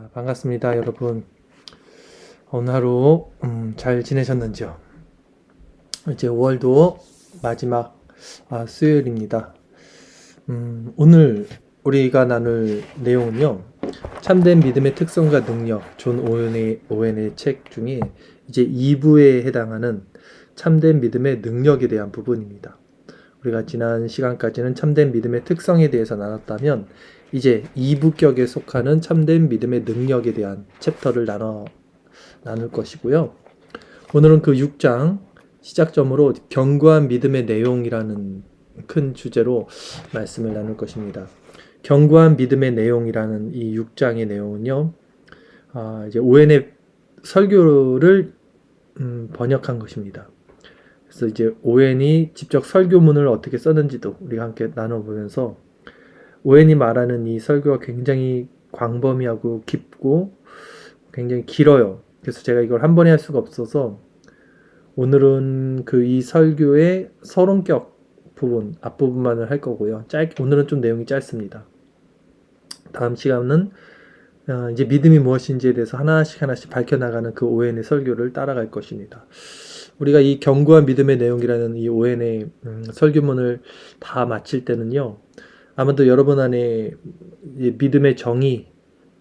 자, 반갑습니다, 여러분. 오늘 하루 잘 지내셨는지요? 이제 5월도 마지막 수요일입니다. 오늘 우리가 나눌 내용은요, 참된 믿음의 특성과 능력, 존 오웬의 책 중에 이제 2부에 해당하는 참된 믿음의 능력에 대한 부분입니다. 우리가 지난 시간까지는 참된 믿음의 특성에 대해서 나눴다면 이제 2부격에 속하는 참된 믿음의 능력에 대한 챕터를 나눌 것이고요. 오늘은 그 6장 시작점으로 견고한 믿음의 내용이라는 큰 주제로 말씀을 나눌 것입니다. 견고한 믿음의 내용이라는 이 6장의 내용은요, 이제 오웬의 설교를 번역한 것입니다. 그래서 이제 오웬이 직접 설교문을 어떻게 썼는지도 우리가 함께 나눠보면서 오웬이 말하는 이 설교가 굉장히 광범위하고 깊고 굉장히 길어요. 그래서 제가 이걸 한 번에 할 수가 없어서 오늘은 그 이 설교의 서론격 부분, 앞부분만을 할 거고요. 오늘은 좀 내용이 짧습니다. 다음 시간은 이제 믿음이 무엇인지에 대해서 하나씩 밝혀나가는 그 오웬의 설교를 따라갈 것입니다. 우리가 이 견고한 믿음의 내용이라는 이 오웬의 설교문을 다 마칠 때는요, 아마도 여러분 안에 믿음의 정의,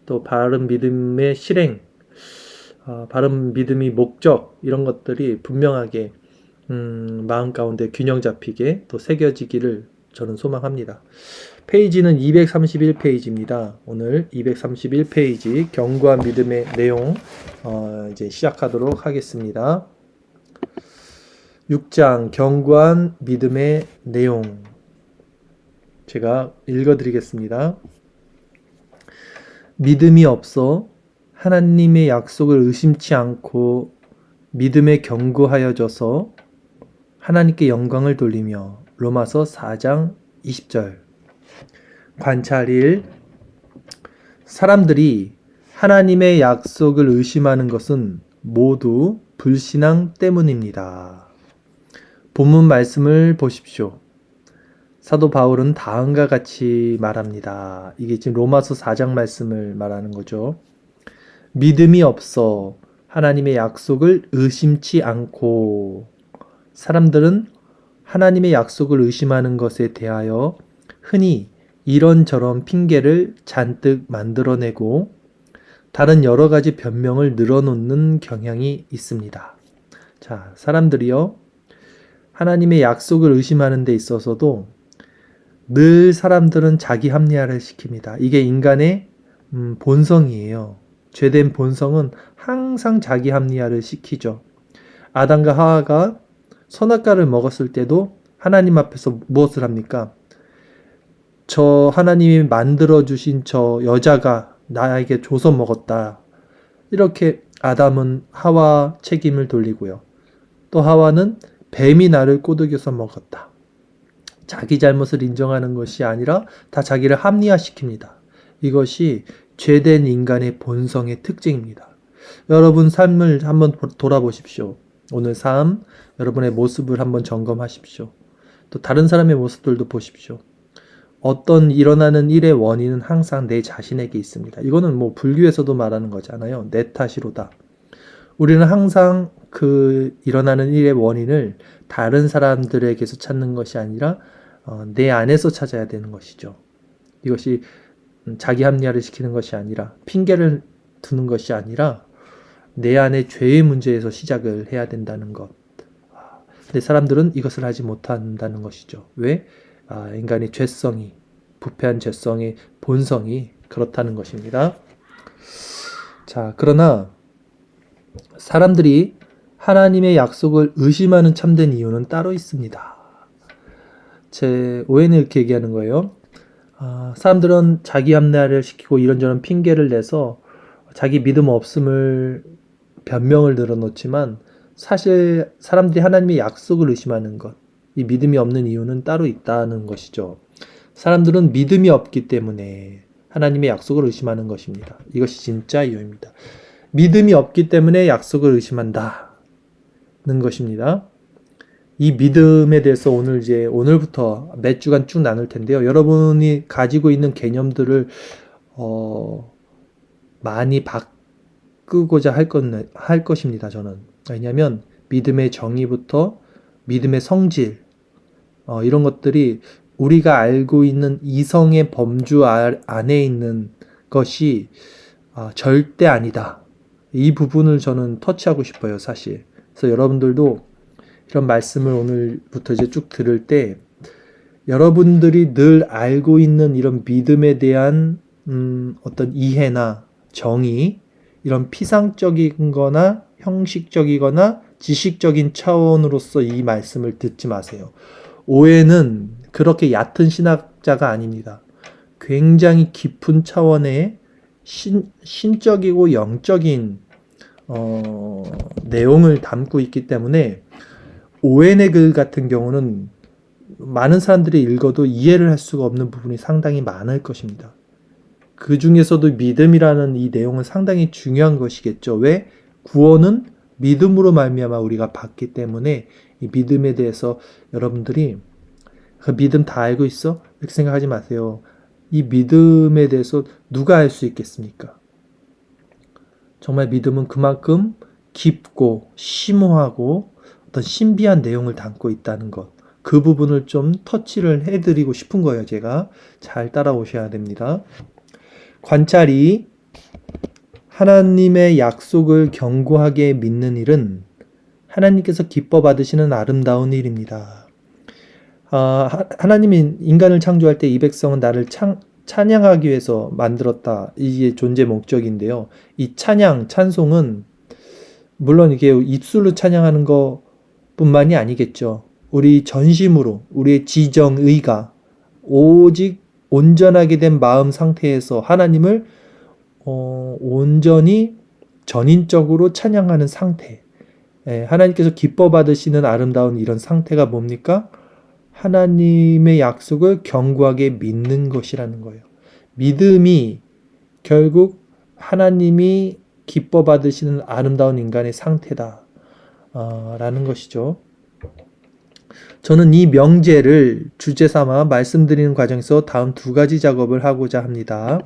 또 바른 믿음의 실행, 바른 믿음의 목적, 이런 것들이 분명하게 마음 가운데 균형 잡히게 또 새겨지기를 저는 소망합니다. 페이지는 231페이지입니다. 오늘 231페이지 견고한 믿음의 내용 이제 시작하도록 하겠습니다. 6장 견고한 믿음의 내용, 제가 읽어드리겠습니다. 믿음이 없어 하나님의 약속을 의심치 않고 믿음에 견고하여져서 하나님께 영광을 돌리며. 로마서 4장 20절. 관찰 1. 사람들이 하나님의 약속을 의심하는 것은 모두 불신앙 때문입니다. 본문 말씀을 보십시오. 사도 바울은 다음과 같이 말합니다. 이게 지금 로마서 4장 말씀을 말하는 거죠. 믿음이 없어 하나님의 약속을 의심치 않고. 사람들은 하나님의 약속을 의심하는 것에 대하여 흔히 이런저런 핑계를 잔뜩 만들어내고 다른 여러 가지 변명을 늘어놓는 경향이 있습니다. 자, 사람들이요, 하나님의 약속을 의심하는 데 있어서도 늘 사람들은 자기 합리화를 시킵니다. 이게 인간의 본성이에요. 죄된 본성은 항상 자기 합리화를 시키죠. 아담과 하와가 선악과를 먹었을 때도 하나님 앞에서 무엇을 합니까? 저 하나님이 만들어주신 저 여자가 나에게 줘서 먹었다. 이렇게 아담은 하와 책임을 돌리고요. 또 하와는 뱀이 나를 꼬드겨서 먹었다. 자기 잘못을 인정하는 것이 아니라 다 자기를 합리화시킵니다. 이것이 죄된 인간의 본성의 특징입니다. 여러분 삶을 한번 돌아보십시오. 오늘 삶, 여러분의 모습을 한번 점검하십시오. 또 다른 사람의 모습들도 보십시오. 어떤 일어나는 일의 원인은 항상 내 자신에게 있습니다. 이거는 뭐 불교에서도 말하는 거잖아요. 내 탓이로다. 우리는 항상 그 일어나는 일의 원인을 다른 사람들에게서 찾는 것이 아니라 내 안에서 찾아야 되는 것이죠. 이것이 자기 합리화를 시키는 것이 아니라, 핑계를 두는 것이 아니라 내 안의 죄의 문제에서 시작을 해야 된다는 것. 근데 사람들은 이것을 하지 못한다는 것이죠. 왜? 인간의 죄성이, 부패한 죄성의 본성이 그렇다는 것입니다. 자, 그러나 사람들이 하나님의 약속을 의심하는 참된 이유는 따로 있습니다. 오웬은 이렇게 얘기하는 거예요. 사람들은 자기 합리화를 시키고 이런저런 핑계를 내서 자기 믿음 없음을 변명을 늘어놓지만, 사실 사람들이 하나님의 약속을 의심하는 것, 이 믿음이 없는 이유는 따로 있다는 것이죠. 사람들은 믿음이 없기 때문에 하나님의 약속을 의심하는 것입니다. 이것이 진짜 이유입니다. 믿음이 없기 때문에 약속을 의심한다는 것입니다. 이 믿음에 대해서 오늘부터 몇 주간 쭉 나눌 텐데요. 여러분이 가지고 있는 개념들을 많이 바꾸고자 할 것입니다. 저는. 왜냐하면 믿음의 정의부터 믿음의 성질, 이런 것들이 우리가 알고 있는 이성의 범주 안에 있는 것이 절대 아니다. 이 부분을 저는 터치하고 싶어요, 사실. 그래서 여러분들도 이런 말씀을 오늘부터 이제 쭉 들을 때 여러분들이 늘 알고 있는 이런 믿음에 대한 어떤 이해나 정의, 이런 피상적인 거나 형식적이거나 지식적인 차원으로서 이 말씀을 듣지 마세요. 오해는 그렇게 얕은 신학자가 아닙니다. 굉장히 깊은 차원의 신적이고 영적인 내용을 담고 있기 때문에 오웬의 글 같은 경우는 많은 사람들이 읽어도 이해를 할 수가 없는 부분이 상당히 많을 것입니다. 그 중에서도 믿음이라는 이 내용은 상당히 중요한 것이겠죠. 왜? 구원은 믿음으로 말미암아 우리가 받기 때문에 이 믿음에 대해서 여러분들이 그 믿음 다 알고 있어? 이렇게 생각하지 마세요. 이 믿음에 대해서 누가 알 수 있겠습니까? 정말 믿음은 그만큼 깊고 심오하고 어떤 신비한 내용을 담고 있다는 것. 그 부분을 좀 터치를 해드리고 싶은 거예요. 제가 잘 따라오셔야 됩니다. 관찰 2. 하나님의 약속을 견고하게 믿는 일은 하나님께서 기뻐 받으시는 아름다운 일입니다. 하나님이 인간을 창조할 때 이 백성은 나를 찬양하기 위해서 만들었다. 이게 존재 목적인데요. 이 찬송은 물론 이게 입술로 찬양하는 것뿐만이 아니겠죠. 우리 전심으로, 우리의 지정의가 오직 온전하게 된 마음 상태에서 하나님을 온전히 전인적으로 찬양하는 상태. 하나님께서 기뻐 받으시는 아름다운 이런 상태가 뭡니까? 하나님의 약속을 견고하게 믿는 것이라는 거예요. 믿음이 결국 하나님이 기뻐 받으시는 아름다운 인간의 상태다. 라는 것이죠. 저는 이 명제를 주제 삼아 말씀드리는 과정에서 다음 두 가지 작업을 하고자 합니다.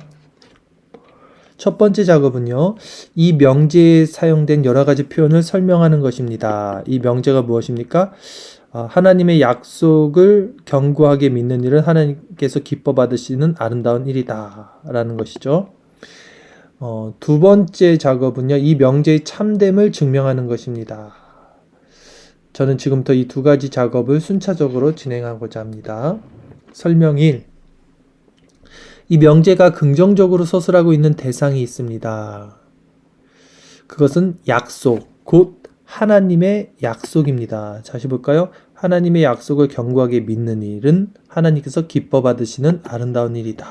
첫 번째 작업은요, 이 명제에 사용된 여러 가지 표현을 설명하는 것입니다. 이 명제가 무엇입니까? 하나님의 약속을 견고하게 믿는 일은 하나님께서 기뻐 받으시는 아름다운 일이다. 라는 것이죠. 두 번째 작업은요, 이 명제의 참됨을 증명하는 것입니다. 저는 지금부터 이 두 가지 작업을 순차적으로 진행하고자 합니다. 설명 1. 이 명제가 긍정적으로 서술하고 있는 대상이 있습니다. 그것은 약속, 곧 하나님의 약속입니다. 다시 볼까요? 하나님의 약속을 견고하게 믿는 일은 하나님께서 기뻐 받으시는 아름다운 일이다.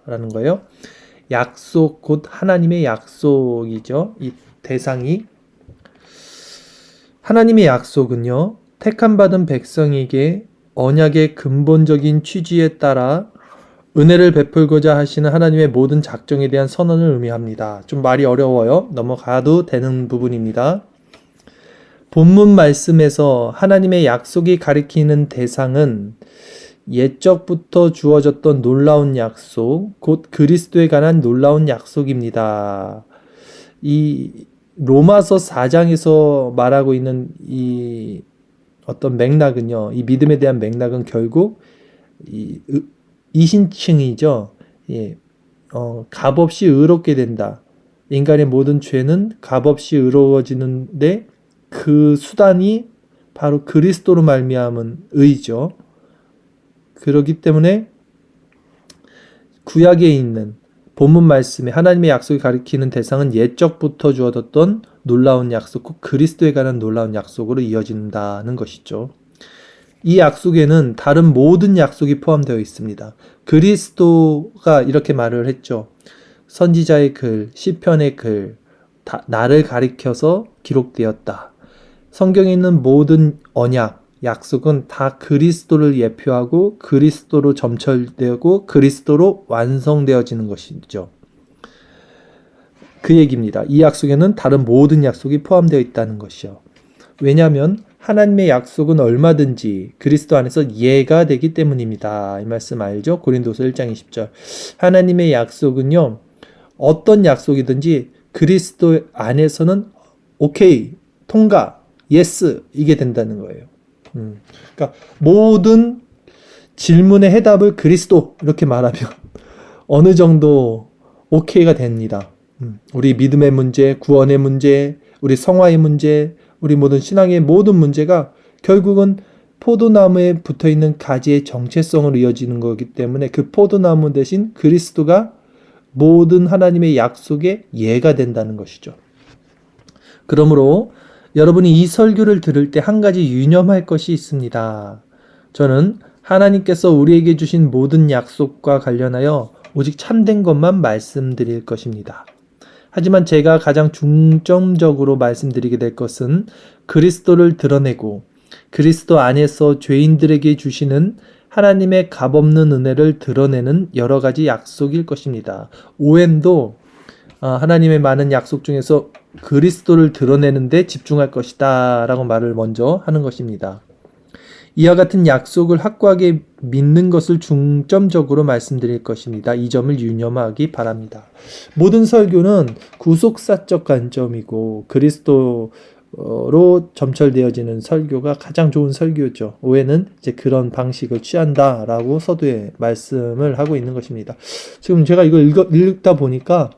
라는 거예요. 약속, 곧 하나님의 약속이죠. 이 대상이. 하나님의 약속은요, 택함받은 백성에게 언약의 근본적인 취지에 따라 은혜를 베풀고자 하시는 하나님의 모든 작정에 대한 선언을 의미합니다. 좀 말이 어려워요. 넘어가도 되는 부분입니다. 본문 말씀에서 하나님의 약속이 가리키는 대상은 옛적부터 주어졌던 놀라운 약속, 곧 그리스도에 관한 놀라운 약속입니다. 이 로마서 4장에서 말하고 있는 이 어떤 맥락은요, 이 믿음에 대한 맥락은 결국 이신칭이죠. 예, 값없이 의롭게 된다. 인간의 모든 죄는 값없이 의로워지는데 그 수단이 바로 그리스도로 말미암은 의죠. 그렇기 때문에 구약에 있는 본문 말씀에 하나님의 약속이 가리키는 대상은 옛적부터 주어졌던 놀라운 약속, 그리스도에 관한 놀라운 약속으로 이어진다는 것이죠. 이 약속에는 다른 모든 약속이 포함되어 있습니다. 그리스도가 이렇게 말을 했죠. 선지자의 글, 시편의 글, 나를 가리켜서 기록되었다. 성경에 있는 모든 언약, 약속은 다 그리스도를 예표하고 그리스도로 점철되고 그리스도로 완성되어지는 것이죠. 그 얘기입니다. 이 약속에는 다른 모든 약속이 포함되어 있다는 것이요. 왜냐하면 하나님의 약속은 얼마든지 그리스도 안에서 예가 되기 때문입니다. 이 말씀 알죠? 고린도서 1장 20절. 하나님의 약속은요, 어떤 약속이든지 그리스도 안에서는 오케이, 통과, 예스 이게 된다는 거예요. 그러니까 모든 질문의 해답을 그리스도 이렇게 말하면 어느 정도 오케이가 됩니다. 우리 믿음의 문제, 구원의 문제, 우리 성화의 문제, 우리 모든 신앙의 모든 문제가 결국은 포도나무에 붙어있는 가지의 정체성으로 이어지는 거기 때문에 그 포도나무 대신 그리스도가 모든 하나님의 약속의 예가 된다는 것이죠. 그러므로 여러분이 이 설교를 들을 때 한 가지 유념할 것이 있습니다. 저는 하나님께서 우리에게 주신 모든 약속과 관련하여 오직 참된 것만 말씀드릴 것입니다. 하지만 제가 가장 중점적으로 말씀드리게 될 것은 그리스도를 드러내고 그리스도 안에서 죄인들에게 주시는 하나님의 값없는 은혜를 드러내는 여러 가지 약속일 것입니다. 오웬도 하나님의 많은 약속 중에서 그리스도를 드러내는 데 집중할 것이다 라고 말을 먼저 하는 것입니다. 이와 같은 약속을 확고하게 믿는 것을 중점적으로 말씀드릴 것입니다. 이 점을 유념하기 바랍니다. 모든 설교는 구속사적 관점이고 그리스도로 점철되어지는 설교가 가장 좋은 설교죠. 오해는 이제 그런 방식을 취한다라고 서두에 말씀을 하고 있는 것입니다. 지금 제가 이걸 읽다 보니까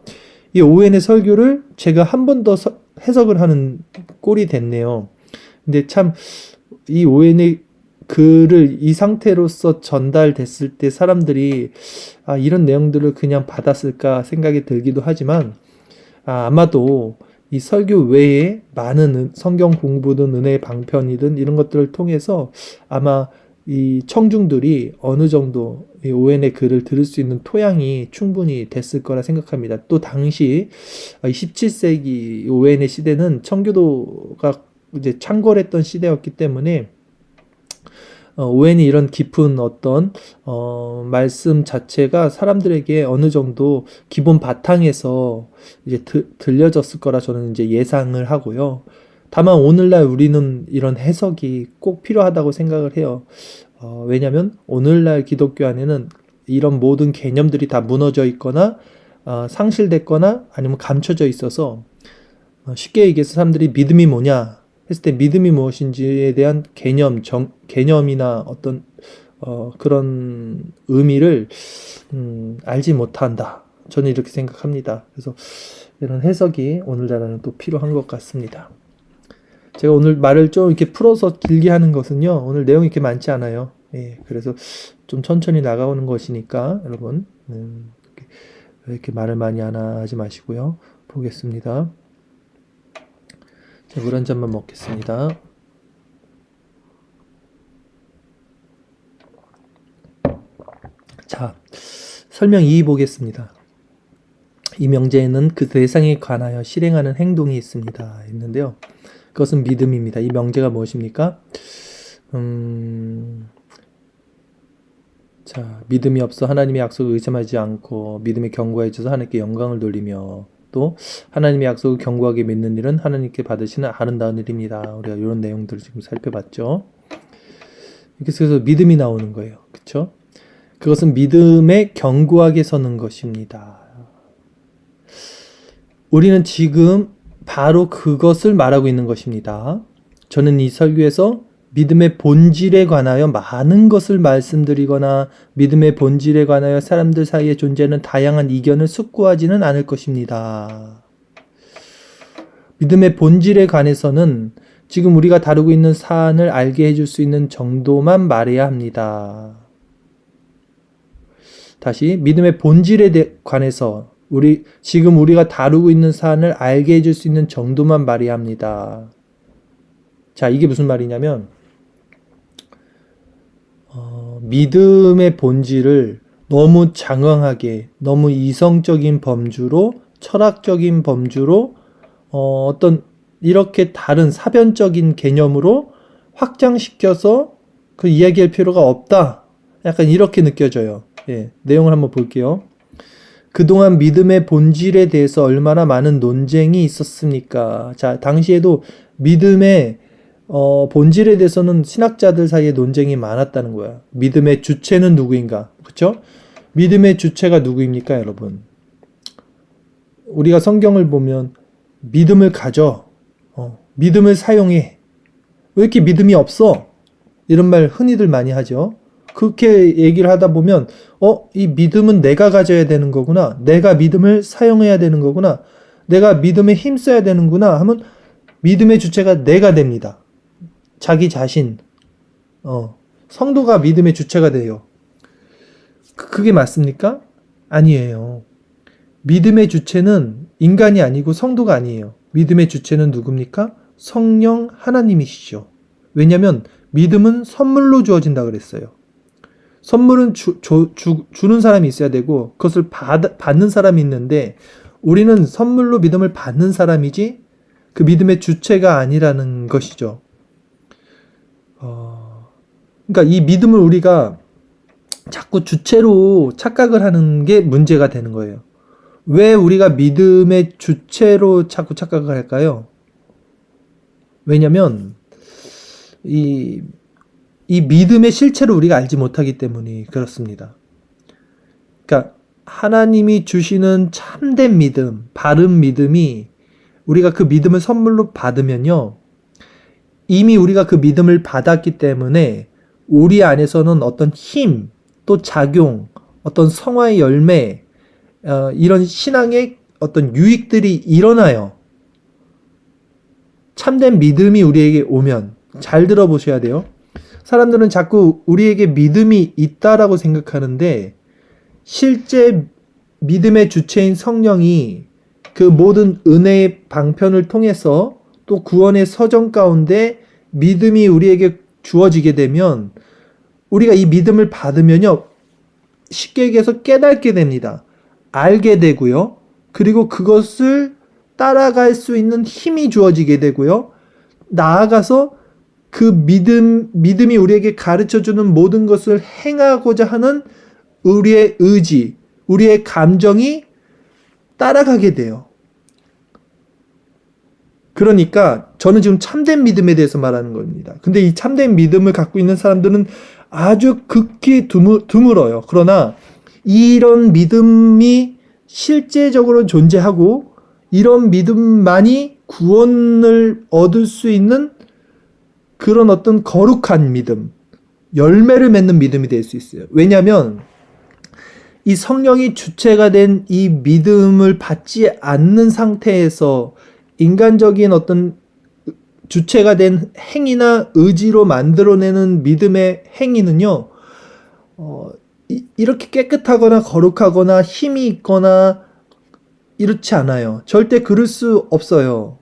이 오웬의 설교를 제가 한 번 더 해석을 하는 꼴이 됐네요. 근데 참 이 오웬의 글을 이 상태로서 전달됐을 때 사람들이 이런 내용들을 그냥 받았을까 생각이 들기도 하지만 아마도 이 설교 외에 많은 성경 공부든 은혜의 방편이든 이런 것들을 통해서 아마 이 청중들이 어느 정도 이 오웬의 글을 들을 수 있는 토양이 충분히 됐을 거라 생각합니다. 또 당시 17세기 오웬의 시대는 청교도가 이제 창궐했던 시대였기 때문에 오웬이 이런 깊은 어떤 말씀 자체가 사람들에게 어느 정도 기본 바탕에서 이제 들려졌을 거라 저는 이제 예상을 하고요. 다만 오늘날 우리는 이런 해석이 꼭 필요하다고 생각을 해요. 왜냐하면 오늘날 기독교 안에는 이런 모든 개념들이 다 무너져 있거나 상실됐거나 아니면 감춰져 있어서 쉽게 얘기해서 사람들이 믿음이 뭐냐 했을 때 믿음이 무엇인지에 대한 개념이나 어떤 그런 의미를 알지 못한다. 저는 이렇게 생각합니다. 그래서 이런 해석이 오늘날에는 또 필요한 것 같습니다. 제가 오늘 말을 좀 이렇게 풀어서 길게 하는 것은요, 오늘 내용이 이렇게 많지 않아요. 예, 그래서 좀 천천히 나가오는 것이니까 여러분 이렇게 말을 많이 하지 마시고요. 보겠습니다. 물 한 잔만 먹겠습니다. 자, 설명 2 보겠습니다. 이 명제에는 그 대상에 관하여 실행하는 행동이 있는데요. 그것은 믿음입니다. 이 명제가 무엇입니까? 자, 믿음이 없어 하나님의 약속을 의심하지 않고 믿음의 경고에 있어서 하나님께 영광을 돌리며 또 하나님의 약속을 견고하게 믿는 일은 하나님께 받으시는 아름다운 일입니다. 우리가 이런 내용들을 지금 살펴봤죠. 이렇게 해서 믿음이 나오는 거예요. 그렇죠? 그것은 믿음에 견고하게 서는 것입니다. 우리는 지금 바로 그것을 말하고 있는 것입니다. 저는 이 설교에서 믿음의 본질에 관하여 많은 것을 말씀드리거나 믿음의 본질에 관하여 사람들 사이에 존재하는 다양한 이견을 숙고하지는 않을 것입니다. 믿음의 본질에 관해서는 지금 우리가 다루고 있는 사안을 알게 해줄 수 있는 정도만 말해야 합니다. 다시 믿음의 본질에 관해서 지금 우리가 다루고 있는 사안을 알게 해줄 수 있는 정도만 말해야 합니다. 자, 이게 무슨 말이냐면 믿음의 본질을 너무 장황하게, 너무 이성적인 범주로, 철학적인 범주로 어떤 이렇게 다른 사변적인 개념으로 확장시켜서 그 이야기할 필요가 없다. 약간 이렇게 느껴져요. 예, 내용을 한번 볼게요. 그동안 믿음의 본질에 대해서 얼마나 많은 논쟁이 있었습니까? 자, 당시에도 믿음의 본질에 대해서는 신학자들 사이에 논쟁이 많았다는 거야. 믿음의 주체는 누구인가? 그렇죠? 믿음의 주체가 누구입니까, 여러분? 우리가 성경을 보면 믿음을 가져, 믿음을 사용해. 왜 이렇게 믿음이 없어? 이런 말 흔히들 많이 하죠. 그렇게 얘기를 하다 보면 이 믿음은 내가 가져야 되는 거구나. 내가 믿음을 사용해야 되는 거구나. 내가 믿음에 힘써야 되는구나 하면 믿음의 주체가 내가 됩니다. 자기 자신. 성도가 믿음의 주체가 돼요. 그게 맞습니까? 아니에요. 믿음의 주체는 인간이 아니고 성도가 아니에요. 믿음의 주체는 누굽니까? 성령 하나님이시죠. 왜냐하면 믿음은 선물로 주어진다 그랬어요. 선물은 주는 사람이 있어야 되고 그것을 받는 사람이 있는데 우리는 선물로 믿음을 받는 사람이지 그 믿음의 주체가 아니라는 것이죠. 그러니까 이 믿음을 우리가 자꾸 주체로 착각을 하는 게 문제가 되는 거예요. 왜 우리가 믿음의 주체로 자꾸 착각을 할까요? 왜냐면 이 믿음의 실체를 우리가 알지 못하기 때문이 그렇습니다. 그러니까 하나님이 주시는 참된 믿음, 바른 믿음이 우리가 그 믿음을 선물로 받으면요. 이미 우리가 그 믿음을 받았기 때문에 우리 안에서는 어떤 힘, 또 작용, 어떤 성화의 열매, 이런 신앙의 어떤 유익들이 일어나요. 참된 믿음이 우리에게 오면. 잘 들어보셔야 돼요. 사람들은 자꾸 우리에게 믿음이 있다라고 생각하는데 실제 믿음의 주체인 성령이 그 모든 은혜의 방편을 통해서 또 구원의 서정 가운데 믿음이 우리에게 주어지게 되면 우리가 이 믿음을 받으면요. 쉽게 얘기해서 깨닫게 됩니다. 알게 되고요. 그리고 그것을 따라갈 수 있는 힘이 주어지게 되고요. 나아가서 그 믿음이 우리에게 가르쳐주는 모든 것을 행하고자 하는 우리의 의지, 우리의 감정이 따라가게 돼요. 그러니까 저는 지금 참된 믿음에 대해서 말하는 겁니다. 근데 이 참된 믿음을 갖고 있는 사람들은 아주 극히 드물어요. 그러나 이런 믿음이 실제적으로 존재하고 이런 믿음만이 구원을 얻을 수 있는 그런 어떤 거룩한 믿음, 열매를 맺는 믿음이 될 수 있어요. 왜냐하면 이 성령이 주체가 된 이 믿음을 받지 않는 상태에서 인간적인 어떤 주체가 된 행위나 의지로 만들어내는 믿음의 행위는요, 이렇게 깨끗하거나 거룩하거나 힘이 있거나 이렇지 않아요. 절대 그럴 수 없어요.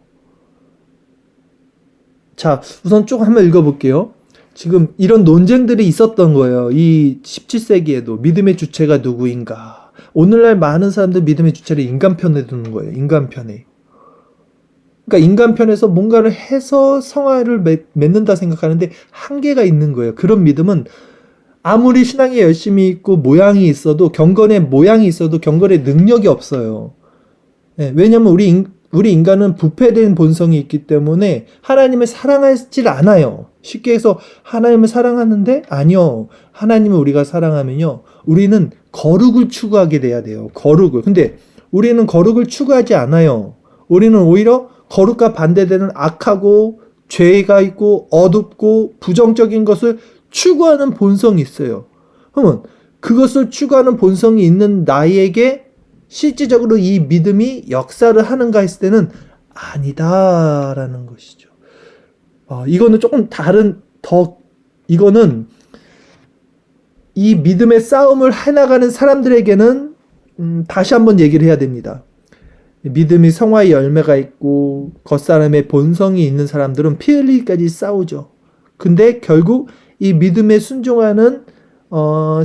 자, 우선 쭉 한번 읽어볼게요. 지금 이런 논쟁들이 있었던 거예요. 이 17세기에도 믿음의 주체가 누구인가. 오늘날 많은 사람들 믿음의 주체를 인간 편에 두는 거예요. 인간 편에. 그러니까 인간 편에서 뭔가를 해서 성화를 맺는다 생각하는데 한계가 있는 거예요. 그런 믿음은 아무리 신앙이 열심히 있고 모양이 있어도 경건의 모양이 있어도 경건의 능력이 없어요. 네, 왜냐하면 우리 인간은 부패된 본성이 있기 때문에 하나님을 사랑하질 않아요. 쉽게 해서 하나님을 사랑하는데 아니요. 하나님을 우리가 사랑하면요. 우리는 거룩을 추구하게 돼야 돼요. 거룩을. 근데 우리는 거룩을 추구하지 않아요. 우리는 오히려 거룩과 반대되는 악하고 죄가 있고 어둡고 부정적인 것을 추구하는 본성이 있어요. 그러면 그것을 추구하는 본성이 있는 나에게 실질적으로 이 믿음이 역사를 하는가 했을 때는 아니다라는 것이죠. 이거는 조금 이거는 이 믿음의 싸움을 해나가는 사람들에게는 다시 한번 얘기를 해야 됩니다. 믿음이 성화의 열매가 있고 겉사람의 본성이 있는 사람들은 피 흘리기까지 싸우죠. 근데 결국 이 믿음에 순종하는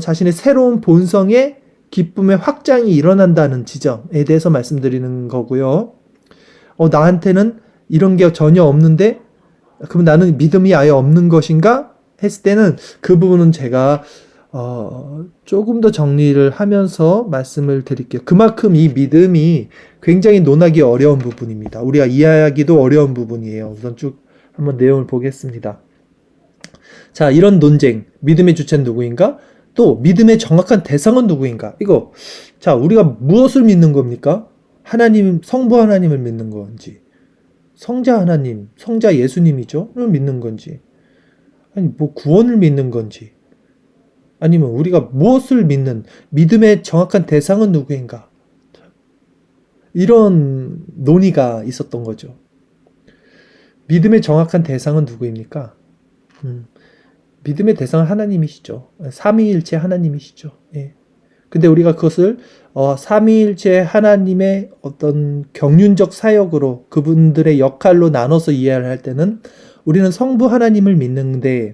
자신의 새로운 본성의 기쁨의 확장이 일어난다는 지점에 대해서 말씀드리는 거고요. 나한테는 이런 게 전혀 없는데 그럼 나는 믿음이 아예 없는 것인가? 했을 때는 그 부분은 제가 조금 더 정리를 하면서 말씀을 드릴게요. 그만큼 이 믿음이 굉장히 논하기 어려운 부분입니다. 우리가 이해하기도 어려운 부분이에요. 우선 쭉 한번 내용을 보겠습니다. 자, 이런 논쟁, 믿음의 주체는 누구인가? 또 믿음의 정확한 대상은 누구인가? 자, 우리가 무엇을 믿는 겁니까? 하나님, 성부 하나님을 믿는 건지, 성자 하나님, 성자 예수님이죠? 를 믿는 건지, 아니, 뭐 구원을 믿는 건지, 아니면 우리가 무엇을 믿는, 믿음의 정확한 대상은 누구인가? 이런 논의가 있었던 거죠. 믿음의 정확한 대상은 누구입니까? 믿음의 대상은 하나님이시죠. 삼위일체 하나님이시죠. 예. 근데 우리가 그것을 삼위일체 하나님의 어떤 경륜적 사역으로 그분들의 역할로 나눠서 이해를 할 때는 우리는 성부 하나님을 믿는데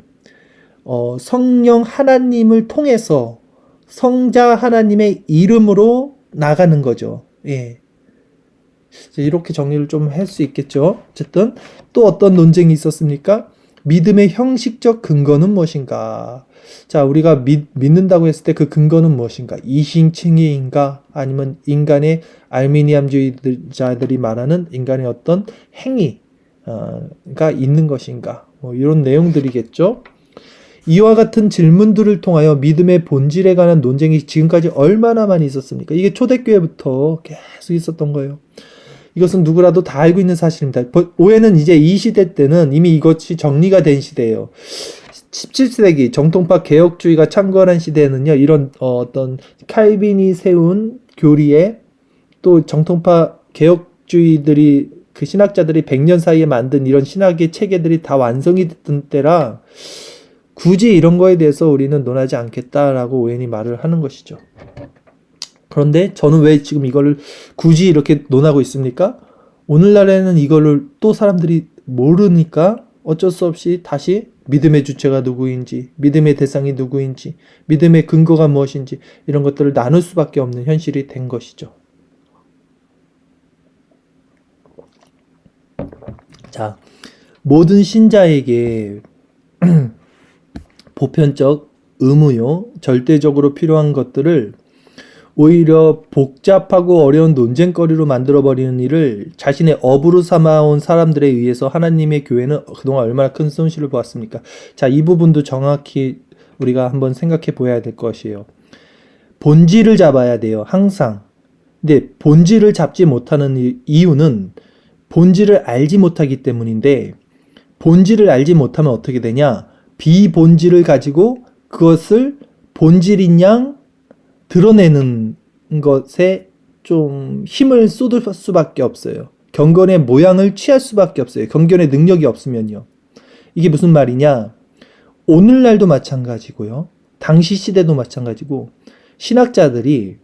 성령 하나님을 통해서 성자 하나님의 이름으로 나가는 거죠. 예. 이렇게 정리를 좀 할 수 있겠죠. 어쨌든 또 어떤 논쟁이 있었습니까? 믿음의 형식적 근거는 무엇인가? 자, 우리가 믿는다고 했을 때 그 근거는 무엇인가? 이신칭의인가? 아니면 인간의 알미니암주의자들이 말하는 인간의 어떤 행위가 있는 것인가? 뭐 이런 내용들이겠죠. 이와 같은 질문들을 통하여 믿음의 본질에 관한 논쟁이 지금까지 얼마나 많이 있었습니까? 이게 초대교회부터 계속 있었던 거예요. 이것은 누구라도 다 알고 있는 사실입니다. 오해는 이제 이 시대 때는 이미 이것이 정리가 된 시대예요. 17세기 정통파 개혁주의가 창궐한 시대에는요, 이런 어떤 칼빈이 세운 교리에 또 정통파 개혁주의들이 그 신학자들이 100년 사이에 만든 이런 신학의 체계들이 다 완성이 됐던 때라 굳이 이런 거에 대해서 우리는 논하지 않겠다라고 오웬이 말을 하는 것이죠. 그런데 저는 왜 지금 이거를 굳이 이렇게 논하고 있습니까? 오늘날에는 이거를 또 사람들이 모르니까 어쩔 수 없이 다시 믿음의 주체가 누구인지, 믿음의 대상이 누구인지, 믿음의 근거가 무엇인지 이런 것들을 나눌 수밖에 없는 현실이 된 것이죠. 자, 모든 신자에게 보편적 의무요, 절대적으로 필요한 것들을 오히려 복잡하고 어려운 논쟁거리로 만들어버리는 일을 자신의 업으로 삼아온 사람들에 의해서 하나님의 교회는 그동안 얼마나 큰 손실을 보았습니까? 자, 이 부분도 정확히 우리가 한번 생각해 보아야 될 것이에요. 본질을 잡아야 돼요, 항상. 근데 본질을 잡지 못하는 이유는 본질을 알지 못하기 때문인데, 본질을 알지 못하면 어떻게 되냐? 비본질을 가지고 그것을 본질인 양 드러내는 것에 좀 힘을 쏟을 수밖에 없어요. 경건의 모양을 취할 수밖에 없어요. 경건의 능력이 없으면요. 이게 무슨 말이냐? 오늘날도 마찬가지고요. 당시 시대도 마찬가지고 신학자들이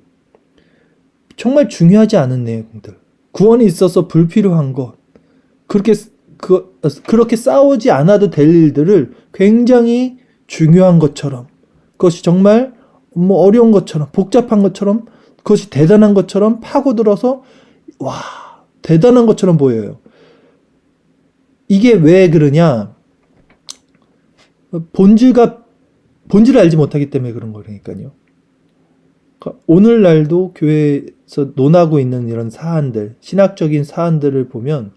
정말 중요하지 않은 내용들, 구원에 있어서 불필요한 것, 그렇게 싸우지 않아도 될 일들을 굉장히 중요한 것처럼, 그것이 정말 뭐 어려운 것처럼, 복잡한 것처럼, 그것이 대단한 것처럼 파고들어서 와, 대단한 것처럼 보여요. 이게 왜 그러냐? 본질을 알지 못하기 때문에 그런 거라니까요. 그러니까 오늘날도 교회에서 논하고 있는 이런 사안들, 신학적인 사안들을 보면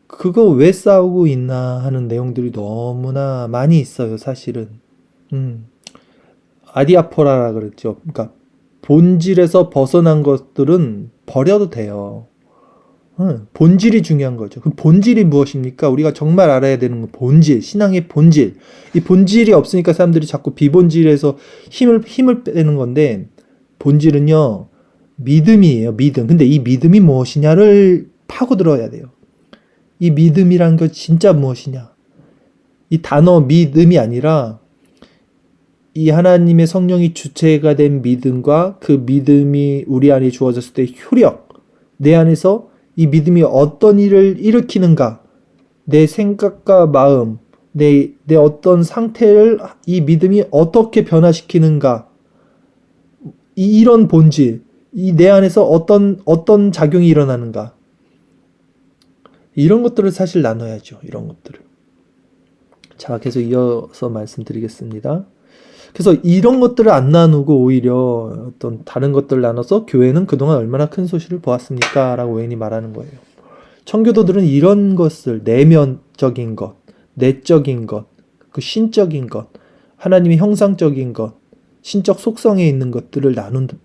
그거 왜 싸우고 있나 하는 내용들이 너무나 많이 있어요, 사실은. 아디아포라라 그랬죠. 그러니까 본질에서 벗어난 것들은 버려도 돼요. 본질이 중요한 거죠. 그 본질이 무엇입니까? 우리가 정말 알아야 되는 건 본질, 신앙의 본질. 이 본질이 없으니까 사람들이 자꾸 비본질에서 힘을 빼는 건데, 본질은요, 믿음이에요, 믿음. 근데 이 믿음이 무엇이냐를 파고들어야 돼요. 이 믿음이란 것 진짜 무엇이냐? 이 단어 믿음이 아니라 이 하나님의 성령이 주체가 된 믿음과 그 믿음이 우리 안에 주어졌을 때 효력, 내 안에서 이 믿음이 어떤 일을 일으키는가, 내 생각과 마음, 내 어떤 상태를 이 믿음이 어떻게 변화시키는가, 이런 본질, 이 내 안에서 어떤 작용이 일어나는가, 이런 것들을 사실 나눠야죠. 이런 것들을. 자, 계속 이어서 말씀드리겠습니다. 그래서 이런 것들을 안 나누고 오히려 어떤 다른 것들을 나눠서 교회는 그동안 얼마나 큰 소실을 보았습니까? 라고 웨인이 말하는 거예요. 청교도들은 이런 것을 내면적인 것, 내적인 것, 그 신적인 것, 하나님의 형상적인 것, 신적 속성에 있는 것들을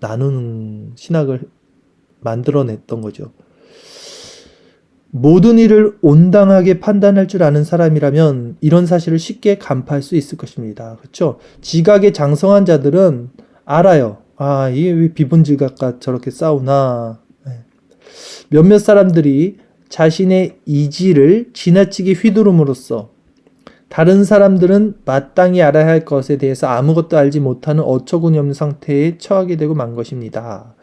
나누는 신학을 만들어냈던 거죠. 모든 일을 온당하게 판단할 줄 아는 사람이라면 이런 사실을 쉽게 간파할 수 있을 것입니다. 그렇죠? 지각에 장성한 자들은 알아요. 아, 이게 왜 비본질각과 저렇게 싸우나. 몇몇 사람들이 자신의 이지를 지나치게 휘두름으로써 다른 사람들은 마땅히 알아야 할 것에 대해서 아무것도 알지 못하는 어처구니 없는 상태에 처하게 되고 만 것입니다.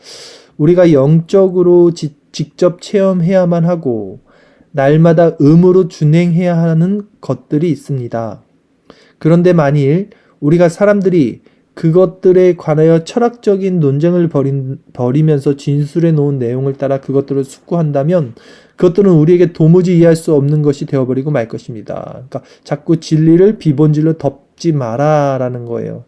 우리가 영적으로 직접 체험해야만 하고 날마다 의무로 준행해야 하는 것들이 있습니다. 그런데 만일 우리가 사람들이 그것들에 관하여 철학적인 논쟁을 벌이면서 진술해 놓은 내용을 따라 그것들을 숙고한다면 그것들은 우리에게 도무지 이해할 수 없는 것이 되어버리고 말 것입니다. 그러니까 자꾸 진리를 비본질로 덮지 마라라는 거예요.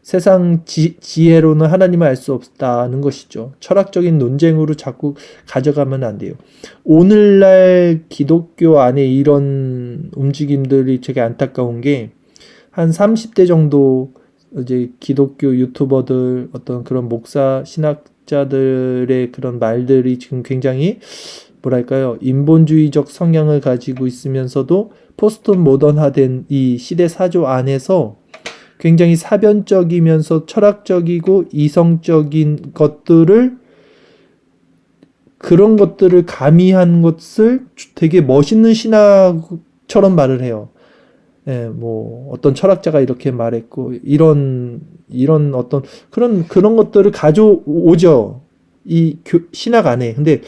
세상 지혜로는 하나님을 알 수 없다는 것이죠. 철학적인 논쟁으로 자꾸 가져가면 안 돼요. 오늘날 기독교 안에 이런 움직임들이 되게 안타까운 게 한 30대 정도 이제 기독교 유튜버들 어떤 그런 목사 신학자들의 그런 말들이 지금 굉장히 뭐랄까요, 인본주의적 성향을 가지고 있으면서도 포스트 모던화된 이 시대 사조 안에서 굉장히 사변적이면서 철학적이고 이성적인 것들을, 그런 것들을 가미한 것을 되게 멋있는 신학처럼 말을 해요. 예, 뭐 어떤 철학자가 이렇게 말했고 이런 어떤 그런 것들을 가져오죠. 이 신학 안에. 근데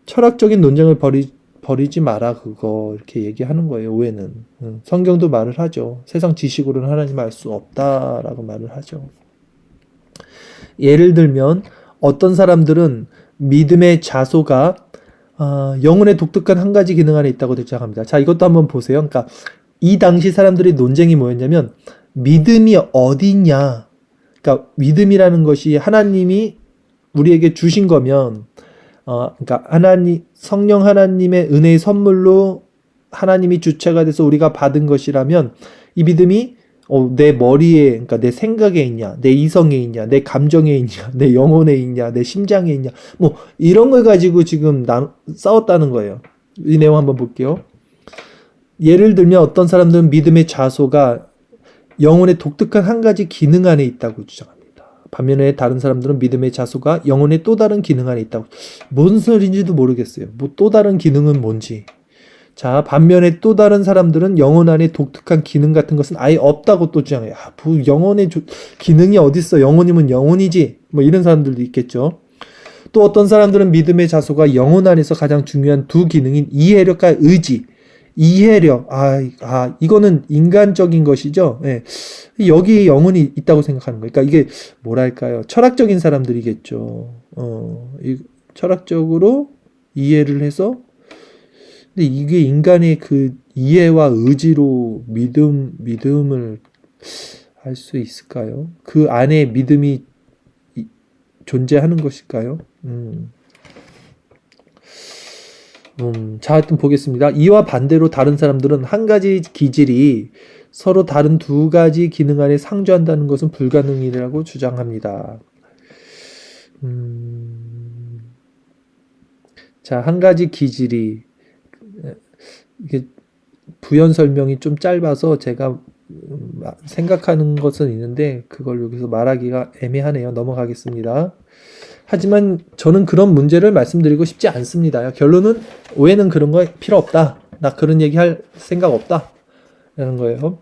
철학적인 논쟁을 버리지 마라, 그거 이렇게 얘기하는 거예요. 오해는. 성경도 말을 하죠. 세상 지식으로는 하나님 알 수 없다라고 말을 하죠. 예를 들면 어떤 사람들은 믿음의 자소가 영혼의 독특한 한 가지 기능 안에 있다고 주장합니다. 자, 이것도 한번 보세요. 그러니까 이 당시 사람들의 논쟁이 뭐였냐면 믿음이 어디냐. 그러니까 믿음이라는 것이 하나님이 우리에게 주신 거면 그러니까 성령 하나님의 은혜의 선물로 하나님이 주체가 돼서 우리가 받은 것이라면 이 믿음이 내 머리에, 그러니까 내 생각에 있냐, 내 이성에 있냐, 내 감정에 있냐, 내 영혼에 있냐, 내 심장에 있냐, 뭐 이런 걸 가지고 지금 싸웠다는 거예요. 이 내용 한번 볼게요. 예를 들면 어떤 사람들은 믿음의 자소가 영혼의 독특한 한 가지 기능 안에 있다고 주장합니다. 반면에 다른 사람들은 믿음의 자소가 영혼의 또 다른 기능 안에 있다고. 뭔 소리인지도 모르겠어요. 뭐 또 다른 기능은 뭔지. 자, 반면에 또 다른 사람들은 영혼 안에 독특한 기능 같은 것은 아예 없다고 또 주장해요. 영혼의 기능이 어딨어? 영혼이면 영혼이지. 뭐 이런 사람들도 있겠죠. 또 어떤 사람들은 믿음의 자소가 영혼 안에서 가장 중요한 두 기능인 이해력과 의지. 이해력, 이거는 인간적인 것이죠. 예. 여기에 영혼이 있다고 생각하는 거예요. 그러니까 이게 뭐랄까요? 철학적인 사람들이겠죠. 철학적으로 이해를 해서, 근데 이게 인간의 그 이해와 의지로 믿음을 할 수 있을까요? 그 안에 믿음이 존재하는 것일까요? 자, 하여튼 보겠습니다. 이와 반대로 다른 사람들은 한 가지 기질이 서로 다른 두 가지 기능 안에 상주한다는 것은 불가능이라고 주장합니다. 자, 한 가지 기질이, 이게 부연 설명이 좀 짧아서 제가 생각하는 것은 있는데 그걸 여기서 말하기가 애매하네요. 넘어가겠습니다. 하지만 저는 그런 문제를 말씀드리고 싶지 않습니다. 결론은 오해는 그런 거 필요 없다. 나 그런 얘기 할 생각 없다. 라는 거예요.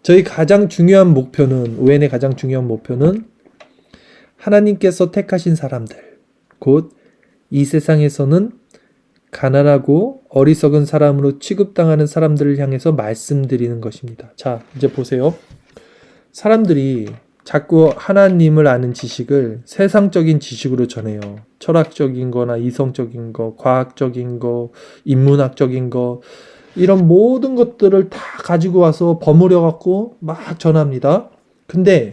저희 가장 중요한 목표는, 오해의 가장 중요한 목표는 하나님께서 택하신 사람들, 곧 이 세상에서는 가난하고 어리석은 사람으로 취급당하는 사람들을 향해서 말씀드리는 것입니다. 자, 이제 보세요. 사람들이 자꾸 하나님을 아는 지식을 세상적인 지식으로 전해요. 철학적인 거나 이성적인 거, 과학적인 거, 인문학적인 거, 이런 모든 것들을 다 가지고 와서 버무려 갖고 막 전합니다. 근데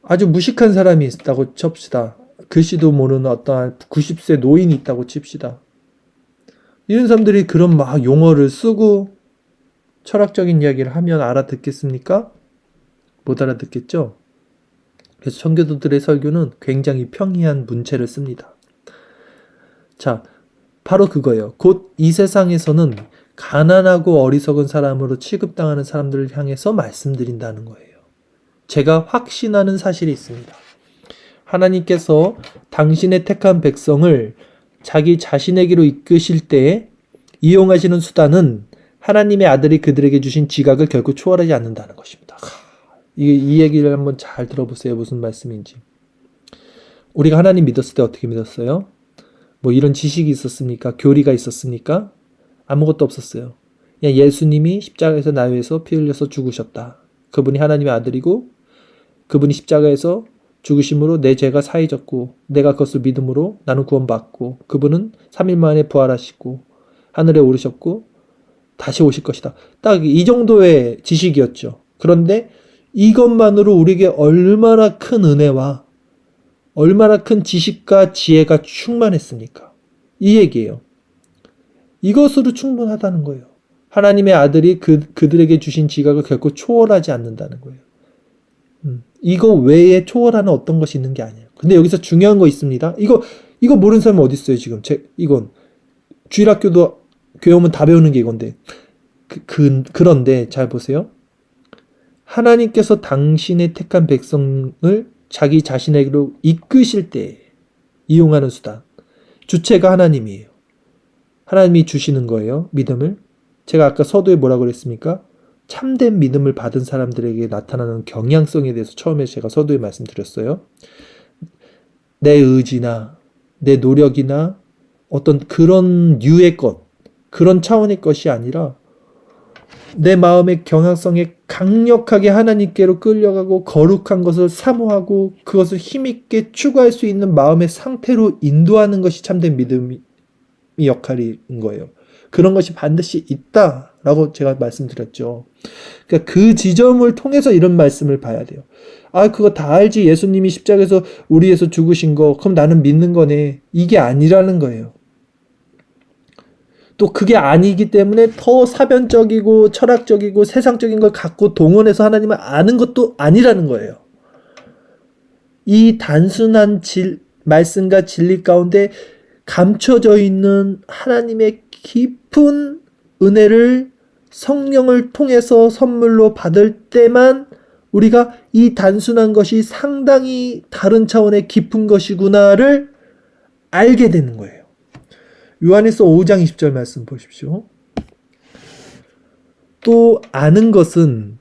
아주 무식한 사람이 있다고 칩시다. 글씨도 모르는 어떠한 90세 노인이 있다고 칩시다. 이런 사람들이 그런 막 용어를 쓰고 철학적인 이야기를 하면 알아듣겠습니까? 못 알아듣겠죠? 그래서 청교도들의 설교는 굉장히 평이한 문체를 씁니다. 자, 바로 그거예요. 곧 이 세상에서는 가난하고 어리석은 사람으로 취급당하는 사람들을 향해서 말씀드린다는 거예요. 제가 확신하는 사실이 있습니다. 하나님께서 당신의 택한 백성을 자기 자신에게로 이끄실 때 이용하시는 수단은 하나님의 아들이 그들에게 주신 지각을 결코 초월하지 않는다는 것입니다. 이 얘기를 한번 잘 들어보세요. 무슨 말씀인지. 우리가 하나님 믿었을 때 어떻게 믿었어요? 뭐 이런 지식이 있었습니까? 교리가 있었습니까? 아무것도 없었어요. 그냥 예수님이 십자가에서 나를 위해서 피 흘려서 죽으셨다. 그분이 하나님의 아들이고 그분이 십자가에서 죽으심으로 내 죄가 사해졌고 내가 그것을 믿음으로 나는 구원받고 그분은 3일 만에 부활하시고 하늘에 오르셨고 다시 오실 것이다. 딱 이 정도의 지식이었죠. 그런데 이것만으로 우리에게 얼마나 큰 은혜와 얼마나 큰 지식과 지혜가 충만했습니까? 이 얘기예요. 이것으로 충분하다는 거예요. 하나님의 아들이 그들에게 주신 지각을 결코 초월하지 않는다는 거예요. 이거 외에 초월하는 어떤 것이 있는 게 아니에요. 근데 여기서 중요한 거 있습니다. 이거 모르는 사람 어디 있어요, 지금? 이건 주일학교도 교회 오면 다 배우는 게 이건데. 그런데 잘 보세요. 하나님께서 당신의 택한 백성을 자기 자신에게로 이끄실 때 이용하는 수단. 주체가 하나님이에요. 하나님이 주시는 거예요. 믿음을. 제가 아까 서두에 뭐라고 그랬습니까? 참된 믿음을 받은 사람들에게 나타나는 경향성에 대해서 처음에 제가 서두에 말씀드렸어요. 내 의지나 내 노력이나 어떤 그런 류의 것, 그런 차원의 것이 아니라 내 마음의 경향성에 강력하게 하나님께로 끌려가고 거룩한 것을 사모하고 그것을 힘있게 추구할 수 있는 마음의 상태로 인도하는 것이 참된 믿음의 역할인 거예요. 그런 것이 반드시 있다라고 제가 말씀드렸죠. 그러니까 그 지점을 통해서 이런 말씀을 봐야 돼요. 아, 그거 다 알지. 예수님이 십자가에서 우리 위해서 죽으신 거. 그럼 나는 믿는 거네. 이게 아니라는 거예요. 또 그게 아니기 때문에 더 사변적이고 철학적이고 세상적인 걸 갖고 동원해서 하나님을 아는 것도 아니라는 거예요. 이 단순한 말씀과 진리 가운데 감춰져 있는 하나님의 깊은 은혜를 성령을 통해서 선물로 받을 때만 우리가 이 단순한 것이 상당히 다른 차원의 깊은 것이구나를 알게 되는 거예요. 요한일서 5장 20절 말씀 보십시오. 또 아는 것은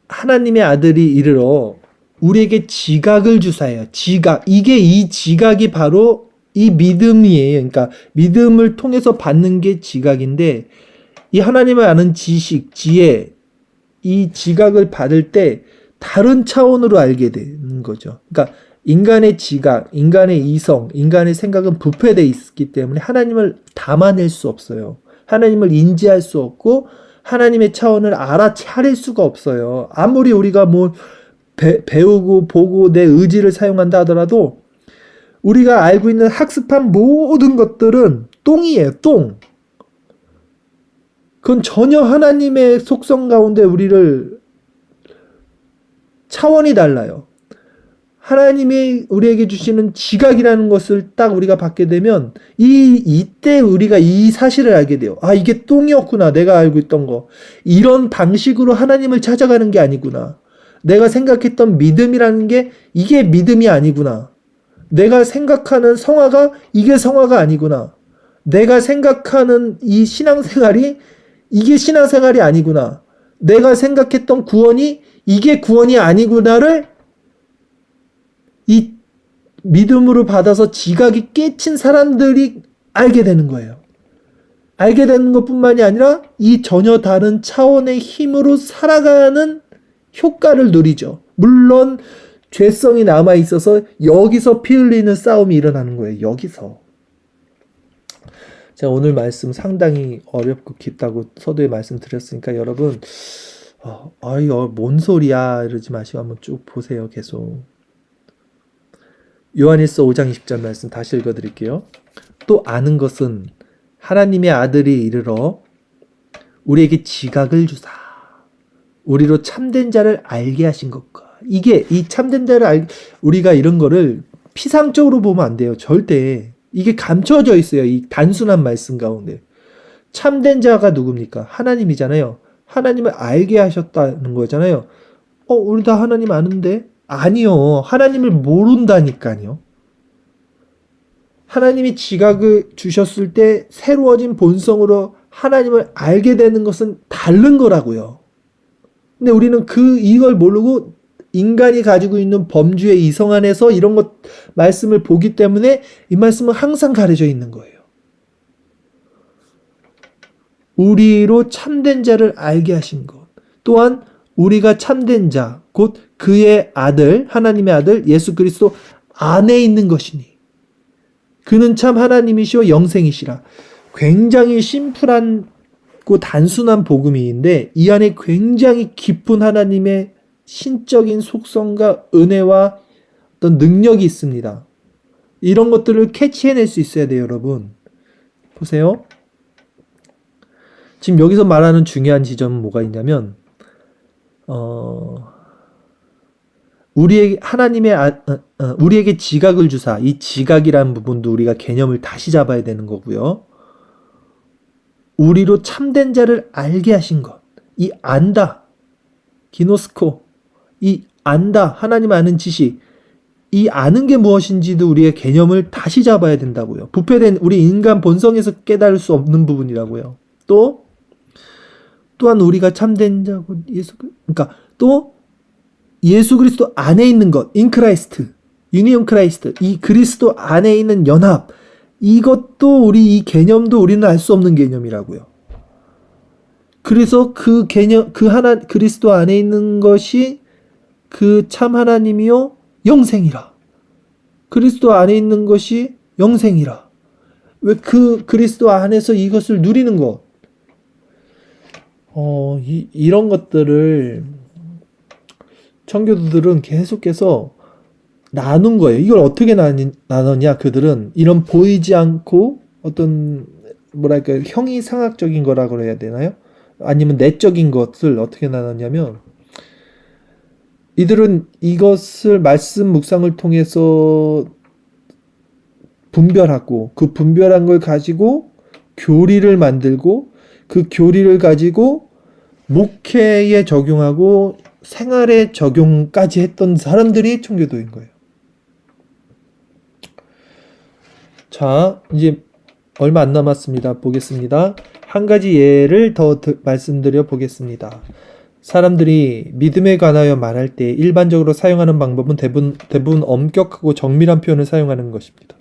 하나님의 아들이 이르러 우리에게 지각을 주사해요. 지각. 이 지각이 바로 이 믿음이에요. 그러니까 믿음을 통해서 받는 게 지각인데 이 하나님을 아는 지식, 지혜, 이 지각을 받을 때 다른 차원으로 알게 되는 거죠. 그러니까 인간의 지각, 인간의 이성, 인간의 생각은 부패되어 있기 때문에 하나님을 담아낼 수 없어요. 하나님을 인지할 수 없고 하나님의 차원을 알아차릴 수가 없어요. 아무리 우리가 배우고 보고 내 의지를 사용한다 하더라도 우리가 알고 있는 학습한 모든 것들은 똥이에요. 똥. 그건 전혀 하나님의 속성 가운데 우리를 차원이 달라요. 하나님이 우리에게 주시는 지각이라는 것을 딱 우리가 받게 되면 이때 우리가 이 사실을 알게 돼요. 아, 이게 똥이었구나. 내가 알고 있던 거. 이런 방식으로 하나님을 찾아가는 게 아니구나. 내가 생각했던 믿음이라는 게 이게 믿음이 아니구나. 내가 생각하는 성화가 이게 성화가 아니구나. 내가 생각하는 이 신앙생활이 이게 신앙생활이 아니구나. 내가 생각했던 구원이 이게 구원이 아니구나를 이 믿음으로 받아서 지각이 깨친 사람들이 알게 되는 거예요. 알게 되는 것뿐만이 아니라 이 전혀 다른 차원의 힘으로 살아가는 효과를 누리죠. 물론 죄성이 남아있어서 여기서 피 흘리는 싸움이 일어나는 거예요. 여기서. 제가 오늘 말씀 상당히 어렵고 깊다고 서두에 말씀드렸으니까 여러분 뭔 소리야 이러지 마시고 한번 쭉 보세요. 계속. 요한일서 5장 20절 말씀 다시 읽어드릴게요. 또 아는 것은 하나님의 아들이 이르러 우리에게 지각을 주사 우리로 참된 자를 알게 하신 것과 이게 이 참된 자를 우리가 이런 거를 피상적으로 보면 안 돼요. 절대. 이게 감춰져 있어요. 이 단순한 말씀 가운데. 참된 자가 누굽니까? 하나님이잖아요. 하나님을 알게 하셨다는 거잖아요. 우리 다 하나님 아는데? 아니요. 하나님을 모른다니까요. 하나님이 지각을 주셨을 때 새로워진 본성으로 하나님을 알게 되는 것은 다른 거라고요. 근데 우리는 이걸 모르고 인간이 가지고 있는 범주의 이성 안에서 이런 것 말씀을 보기 때문에 이 말씀은 항상 가려져 있는 거예요. 우리로 참된 자를 알게 하신 것. 또한 우리가 참된 자, 곧 그의 아들, 하나님의 아들 예수 그리스도 안에 있는 것이니 그는 참 하나님이시오 영생이시라. 굉장히 심플하고 단순한 복음인데 이 안에 굉장히 깊은 하나님의 신적인 속성과 은혜와 어떤 능력이 있습니다. 이런 것들을 캐치해낼 수 있어야 돼요, 여러분. 보세요. 지금 여기서 말하는 중요한 지점은 뭐가 있냐면 우리에게 우리에게 지각을 주사, 이 지각이라는 부분도 우리가 개념을 다시 잡아야 되는 거고요. 우리로 참된 자를 알게 하신 것, 이 안다, 기노스코, 이 안다, 하나님 아는 지식, 이 아는 게 무엇인지도 우리의 개념을 다시 잡아야 된다고요. 부패된 우리 인간 본성에서 깨달을 수 없는 부분이라고요. 또한 우리가 참된 자고 또 예수 그리스도 안에 있는 것, 인 크라이스트, 유니온 크라이스트, 이 그리스도 안에 있는 연합, 이것도 이 개념도 우리는 알 수 없는 개념이라고요. 그래서 그 개념, 그리스도 안에 있는 것이 그 참 하나님이요 영생이라. 그리스도 안에 있는 것이 영생이라. 왜 그리스도 안에서 이것을 누리는 것? 이런 것들을 청교도들은 계속해서 나눈 거예요. 이걸 어떻게 나눴냐? 그들은 이런 보이지 않고 어떤 형이상학적인 거라고 해야 되나요? 아니면 내적인 것을 어떻게 나눴냐면 이들은 이것을 말씀 묵상을 통해서 분별하고 그 분별한 걸 가지고 교리를 만들고 그 교리를 가지고 목회에 적용하고 생활에 적용까지 했던 사람들이 청교도인 거예요. 자, 이제 얼마 안 남았습니다. 보겠습니다. 한 가지 예를 더 말씀드려 보겠습니다. 사람들이 믿음에 관하여 말할 때 일반적으로 사용하는 방법은 대부분 엄격하고 정밀한 표현을 사용하는 것입니다.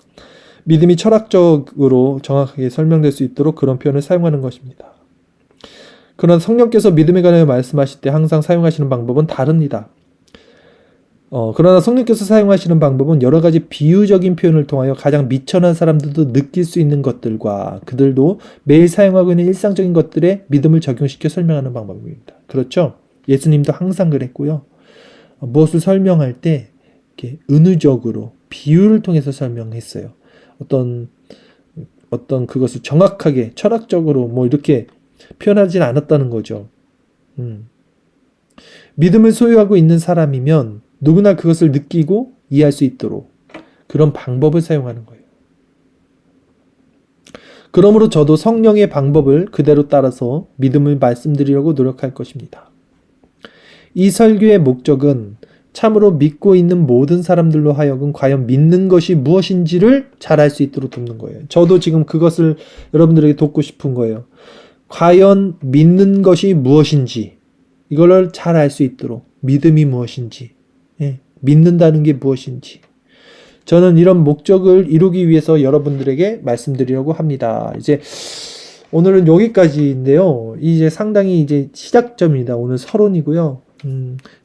믿음이 철학적으로 정확하게 설명될 수 있도록 그런 표현을 사용하는 것입니다. 그러나 성령께서 믿음에 관하여 말씀하실 때 항상 사용하시는 방법은 다릅니다. 그러나 성령께서 사용하시는 방법은 여러 가지 비유적인 표현을 통하여 가장 미천한 사람들도 느낄 수 있는 것들과 그들도 매일 사용하고 있는 일상적인 것들에 믿음을 적용시켜 설명하는 방법입니다. 그렇죠? 예수님도 항상 그랬고요. 무엇을 설명할 때 이렇게 은유적으로 비유를 통해서 설명했어요. 어떤 그것을 정확하게 철학적으로 이렇게 표현하진 않았다는 거죠. 믿음을 소유하고 있는 사람이면 누구나 그것을 느끼고 이해할 수 있도록 그런 방법을 사용하는 거예요. 그러므로 저도 성령의 방법을 그대로 따라서 믿음을 말씀드리려고 노력할 것입니다. 이 설교의 목적은 참으로 믿고 있는 모든 사람들로 하여금 과연 믿는 것이 무엇인지를 잘 알 수 있도록 돕는 거예요. 저도 지금 그것을 여러분들에게 돕고 싶은 거예요. 과연 믿는 것이 무엇인지 이걸 잘 알 수 있도록 믿음이 무엇인지 믿는다는 게 무엇인지 저는 이런 목적을 이루기 위해서 여러분들에게 말씀드리려고 합니다. 이제 오늘은 여기까지인데요. 이제 상당히 이제 시작점입니다. 오늘 서론이고요.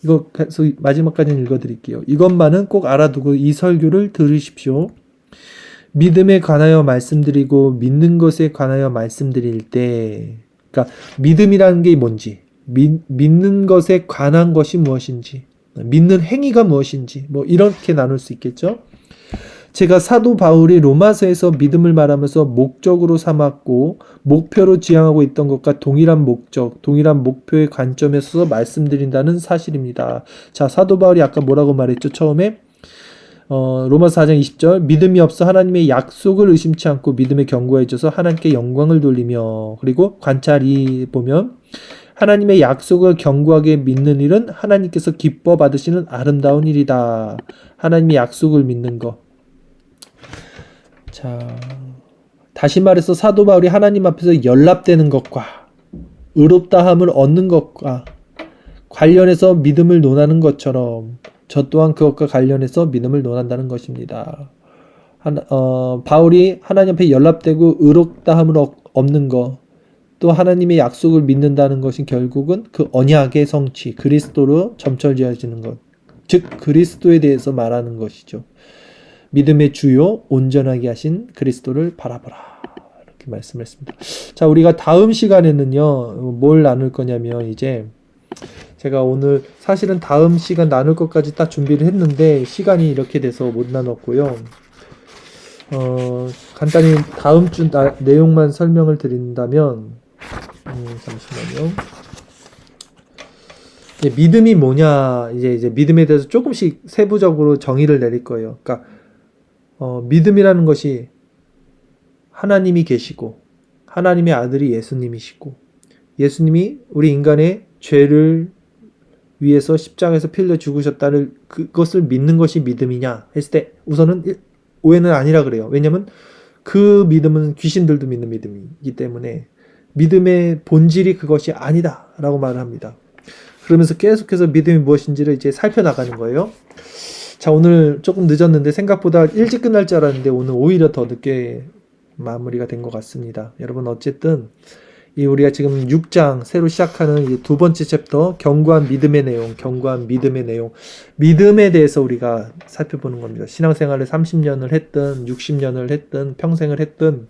이거 계속 마지막까지 읽어드릴게요. 이것만은 꼭 알아두고 이 설교를 들으십시오. 믿음에 관하여 말씀드리고 믿는 것에 관하여 말씀드릴 때 그러니까 믿음이라는 게 뭔지 믿는 것에 관한 것이 무엇인지 믿는 행위가 무엇인지 이렇게 나눌 수 있겠죠. 제가 사도 바울이 로마서에서 믿음을 말하면서 목적으로 삼았고 목표로 지향하고 있던 것과 동일한 목적, 동일한 목표의 관점에서 말씀드린다는 사실입니다. 자, 사도 바울이 아까 뭐라고 말했죠? 처음에 로마서 4장 20절 믿음이 없어 하나님의 약속을 의심치 않고 믿음에 견고해져서 하나님께 영광을 돌리며, 그리고 관찰 2 보면 하나님의 약속을 견고하게 믿는 일은 하나님께서 기뻐 받으시는 아름다운 일이다. 하나님의 약속을 믿는 것. 자, 다시 말해서 사도 바울이 하나님 앞에서 연락되는 것과 의롭다함을 얻는 것과 관련해서 믿음을 논하는 것처럼 저 또한 그것과 관련해서 믿음을 논한다는 것입니다. 바울이 하나님 앞에 연락되고 의롭다함을 얻는 것, 또 하나님의 약속을 믿는다는 것이 결국은 그 언약의 성취, 그리스도로 점철되어지는 것, 즉 그리스도에 대해서 말하는 것이죠. 믿음의 주요 온전하게 하신 그리스도를 바라보라, 이렇게 말씀을 했습니다. 자, 우리가 다음 시간에는요 뭘 나눌 거냐면, 이제 제가 오늘 사실은 다음 시간 나눌 것까지 딱 준비를 했는데 시간이 이렇게 돼서 못 나눴고요. 간단히 다음 주 내용만 설명을 드린다면, 잠시만요. 믿음이 뭐냐, 이제 믿음에 대해서 조금씩 세부적으로 정의를 내릴 거예요. 그러니까 믿음이라는 것이 하나님이 계시고 하나님의 아들이 예수님이시고, 예수님이 우리 인간의 죄를 위해서 십자가에서 피 흘려 죽으셨다는 그것을 믿는 것이 믿음이냐 했을 때 우선은 오해는 아니라 그래요. 왜냐하면 그 믿음은 귀신들도 믿는 믿음이기 때문에 믿음의 본질이 그것이 아니다 라고 말을 합니다. 그러면서 계속해서 믿음이 무엇인지를 이제 살펴나가는 거예요. 자, 오늘 조금 늦었는데 생각보다 일찍 끝날 줄 알았는데 오늘 오히려 더 늦게 마무리가 된 것 같습니다. 여러분, 어쨌든 우리가 지금 6장 새로 시작하는 이 두 번째 챕터, 견고한 믿음의 내용, 믿음에 대해서 우리가 살펴보는 겁니다. 신앙생활을 30년을 했든 60년을 했든 평생을 했든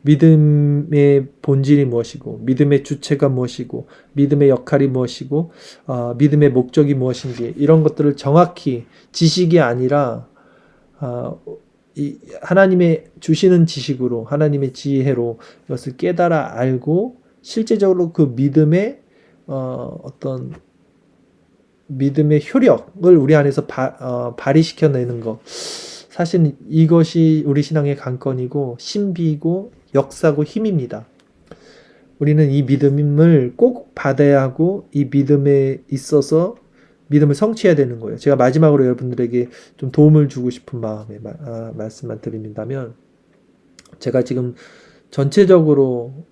믿음의 본질이 무엇이고, 믿음의 주체가 무엇이고, 믿음의 역할이 무엇이고, 믿음의 목적이 무엇인지, 이런 것들을 정확히 지식이 아니라 하나님의 주시는 지식으로, 하나님의 지혜로 이것을 깨달아 알고 실제적으로 그 믿음의 어떤 믿음의 효력을 우리 안에서 발휘시켜내는 것, 사실 이것이 우리 신앙의 관건이고 신비이고 역사고 힘입니다. 우리는 이 믿음을 꼭 받아야 하고 이 믿음에 있어서 믿음을 성취해야 되는 거예요. 제가 마지막으로 여러분들에게 좀 도움을 주고 싶은 마음에 말씀만 드린다면, 제가 지금 전체적으로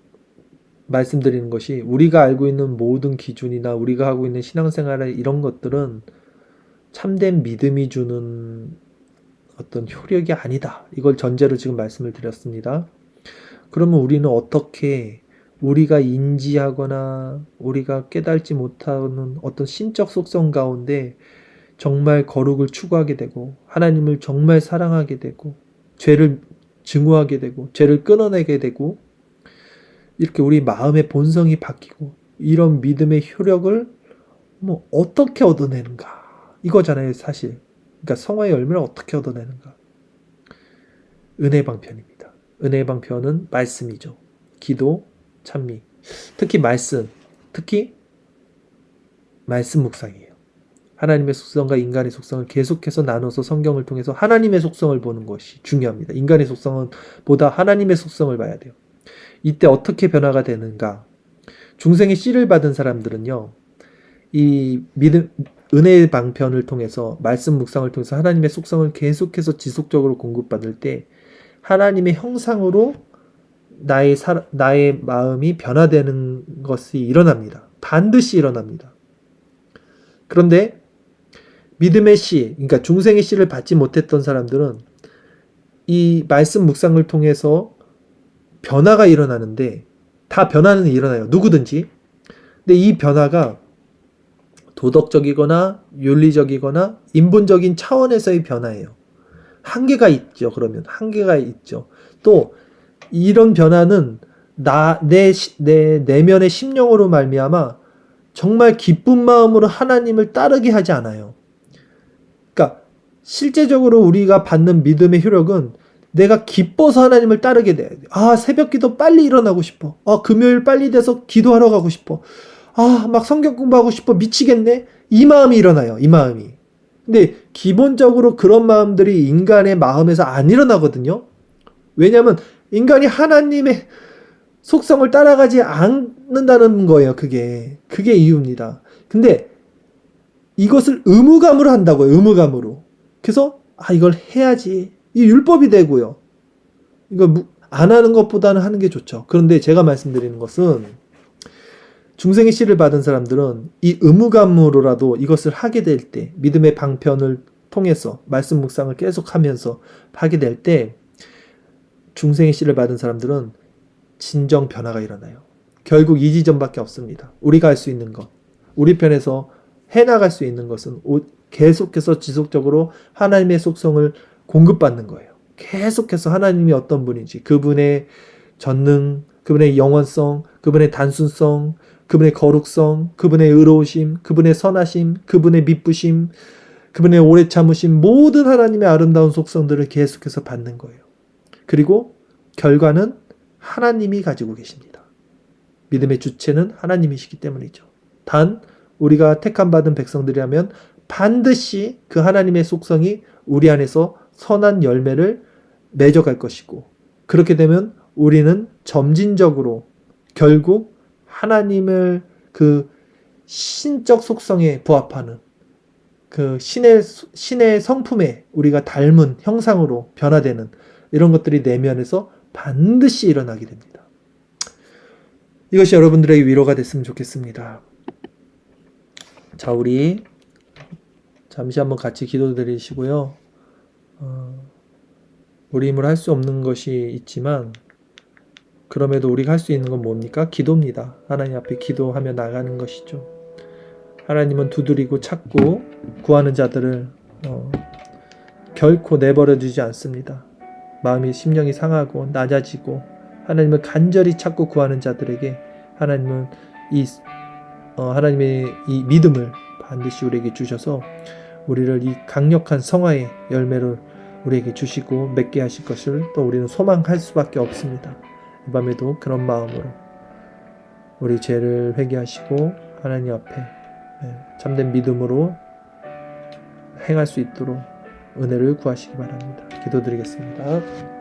말씀드리는 것이 우리가 알고 있는 모든 기준이나 우리가 하고 있는 신앙생활의 이런 것들은 참된 믿음이 주는 어떤 효력이 아니다. 이걸 전제로 지금 말씀을 드렸습니다. 그러면 우리는 어떻게 우리가 인지하거나 우리가 깨달지 못하는 어떤 신적 속성 가운데 정말 거룩을 추구하게 되고 하나님을 정말 사랑하게 되고 죄를 증오하게 되고 죄를 끊어내게 되고 이렇게 우리 마음의 본성이 바뀌고 이런 믿음의 효력을 어떻게 얻어내는가 이거잖아요, 사실. 그러니까 성화의 열매를 어떻게 얻어내는가. 은혜 방편입니다. 은혜 방편은 말씀이죠. 기도, 찬미, 특히 말씀 묵상이에요. 하나님의 속성과 인간의 속성을 계속해서 나눠서 성경을 통해서 하나님의 속성을 보는 것이 중요합니다. 인간의 속성은 보다 하나님의 속성을 봐야 돼요. 이때 어떻게 변화가 되는가. 중생의 씨를 받은 사람들은요, 이 은혜의 방편을 통해서 말씀 묵상을 통해서 하나님의 속성을 계속해서 지속적으로 공급받을 때 하나님의 형상으로 나의 마음이 변화되는 것이 일어납니다. 반드시 일어납니다. 그런데 믿음의 씨, 그러니까 중생의 씨를 받지 못했던 사람들은 이 말씀 묵상을 통해서 변화가 일어나는데, 다 변화는 일어나요. 누구든지. 근데 이 변화가 도덕적이거나 윤리적이거나 인본적인 차원에서의 변화예요. 한계가 있죠. 그러면 한계가 있죠. 또 이런 변화는 내 내면의 심령으로 말미암아 정말 기쁜 마음으로 하나님을 따르게 하지 않아요. 그러니까 실제적으로 우리가 받는 믿음의 효력은 내가 기뻐서 하나님을 따르게 돼. 새벽기도 빨리 일어나고 싶어. 금요일 빨리 돼서 기도하러 가고 싶어. 막 성경 공부하고 싶어. 미치겠네. 이 마음이 일어나요. 이 마음이. 근데 기본적으로 그런 마음들이 인간의 마음에서 안 일어나거든요. 왜냐하면 인간이 하나님의 속성을 따라가지 않는다는 거예요. 그게 이유입니다. 근데 이것을 의무감으로 한다고요. 의무감으로. 그래서 이걸 해야지. 이 율법이 되고요. 이거 안 하는 것보다는 하는 게 좋죠. 그런데 제가 말씀드리는 것은 중생의 씨를 받은 사람들은 이 의무감으로라도 이것을 하게 될 때, 믿음의 방편을 통해서 말씀 묵상을 계속하면서 하게 될 때 중생의 씨를 받은 사람들은 진정 변화가 일어나요. 결국 이 지점밖에 없습니다. 우리가 할 수 있는 것, 우리 편에서 해나갈 수 있는 것은 계속해서 지속적으로 하나님의 속성을 공급받는 거예요. 계속해서 하나님이 어떤 분인지, 그분의 전능, 그분의 영원성, 그분의 단순성, 그분의 거룩성, 그분의 의로우심, 그분의 선하심, 그분의 미쁘심, 그분의 오래 참으심, 모든 하나님의 아름다운 속성들을 계속해서 받는 거예요. 그리고 결과는 하나님이 가지고 계십니다. 믿음의 주체는 하나님이시기 때문이죠. 단 우리가 택함받은 백성들이라면 반드시 그 하나님의 속성이 우리 안에서 선한 열매를 맺어갈 것이고, 그렇게 되면 우리는 점진적으로 결국 하나님을 그 신적 속성에 부합하는 그 신의 성품에 우리가 닮은 형상으로 변화되는 이런 것들이 내면에서 반드시 일어나게 됩니다. 이것이 여러분들에게 위로가 됐으면 좋겠습니다. 자, 우리 잠시 한번 같이 기도드리시고요. 우리 힘으로 할 수 없는 것이 있지만 그럼에도 우리가 할 수 있는 건 뭡니까? 기도입니다. 하나님 앞에 기도하며 나가는 것이죠. 하나님은 두드리고 찾고 구하는 자들을 결코 내버려 두지 않습니다. 마음이 심령이 상하고 낮아지고 하나님을 간절히 찾고 구하는 자들에게 하나님은 하나님의 이 믿음을 반드시 우리에게 주셔서 우리를 이 강력한 성화의 열매를 우리에게 주시고 맺게 하실 것을 또 우리는 소망할 수밖에 없습니다. 이 밤에도 그런 마음으로 우리 죄를 회개하시고 하나님 앞에 참된 믿음으로 행할 수 있도록 은혜를 구하시기 바랍니다. 기도드리겠습니다.